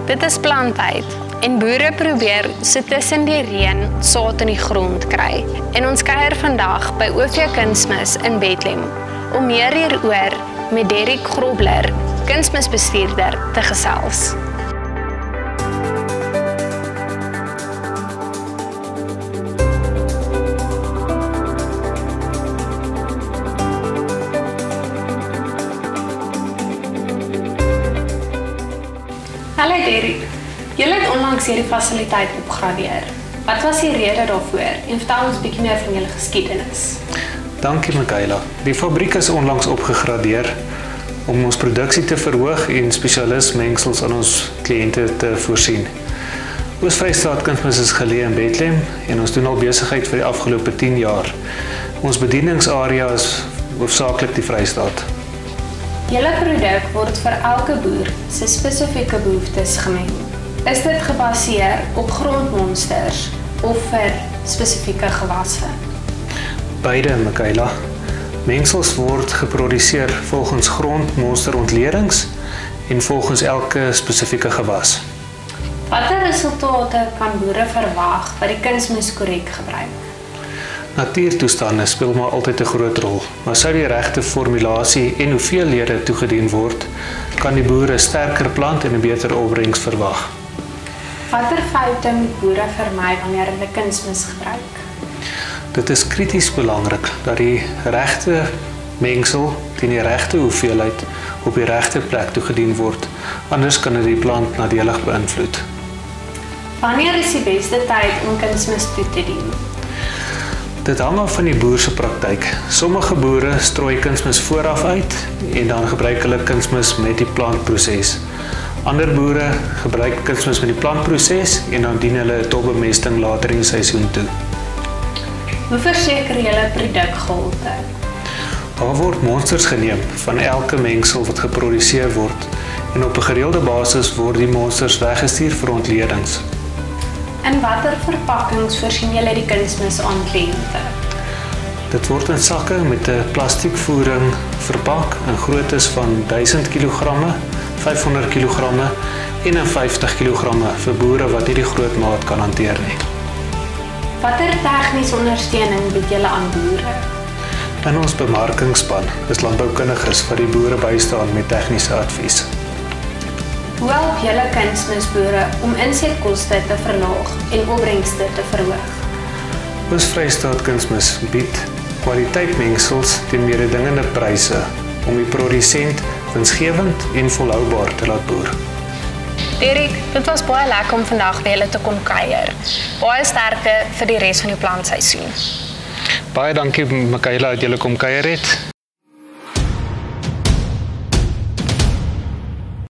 Dit is planttyd en boere probeer so tussen die reën saad in die grond kry. En ons kuier vandag by OV Kunsmis in Bethlehem om meer hieroor met Derek Grobler, kunsmisbestuurder, te gesels. Hallo Derek, julle het onlangs hierdie fasiliteit opgradeer. Wat was die rede daarvoor? En vertel ons 'n bietjie meer van julle geskiedenis. Dankie Michaela. Die fabriek is onlangs opgegradeer om ons produksie te verhoog en spesialis mengsels aan ons kliënte te voorsien. Oos-Vrystaat Kunsmis is geleë in Bethlehem en ons doen al besigheid vir die afgelope 10 jaar. Ons bedieningsarea is hoofsaaklik die Vrystaat. Julle produk word vir elke boer se spesifieke behoeftes gemeng. Is dit gebaseer op grondmonsters of vir spesifieke gewasse? Beide, Michaela. Mengsels word geproduseer volgens grondmonsterontledings en volgens elke spesifieke gewas. Watter resultate kan boere verwag wat die kunsmis korrek gebruik? Natuurtoestande speel maar altyd 'n groot rol, maar sou die regte formulasie en hoeveelhede toegedien word, kan die boere 'n sterker plant en 'n beter opbrengs verwag. Watter foute moet boere vermy wanneer hulle kunsmis gebruik? Dit is krities belangrik dat die regte mengsel teen die regte hoeveelheid op die regte plek toegedien word, anders kan dit die plant nadelig beïnvloed. Wanneer is die beste tyd om kunsmis toe te dien? Dit hang af van die boer se praktyk. Sommige boere strooi kunsmis vooraf uit en dan gebruik hulle kunsmis met die plantproses. Ander boere gebruik kunsmis met die plantproses en dan dien hulle 'n topbemesting later in die seisoen toe. Hoe verseker julle produkgehalte? Daar word monsters geneem van elke mengsel wat geproduseer word en op 'n gereelde basis word die monsters weggestuur vir ontledings. In watter verpakkings voorsien julle die kunsmis aan kliënte? Dit word in sakke met 'n plastiekvoering verpak in groottes van 1000 kg, 500 kg en 50 kg vir boere wat nie die groot maat kan hanteer nie. Watter tegniese ondersteuning bied julle aan boere? In ons bemarkingsspan is landboukundiges wat die boere bystaan met tegniese advies. Hoe help julle kunsmisboere om insetkoste te verlaag en opbrengste te verhoog? Oos-Vrystaat Kunsmis bied kwaliteitmengsels teen mededingende pryse om die produsent winsgewend en volhoubaar te laat boer. Derek, dit was baie lekker om vandag by julle te kon kuier. Baie sterkte vir die res van die plantseisoen. Baie dankie Michaela dat julle kom kuier het.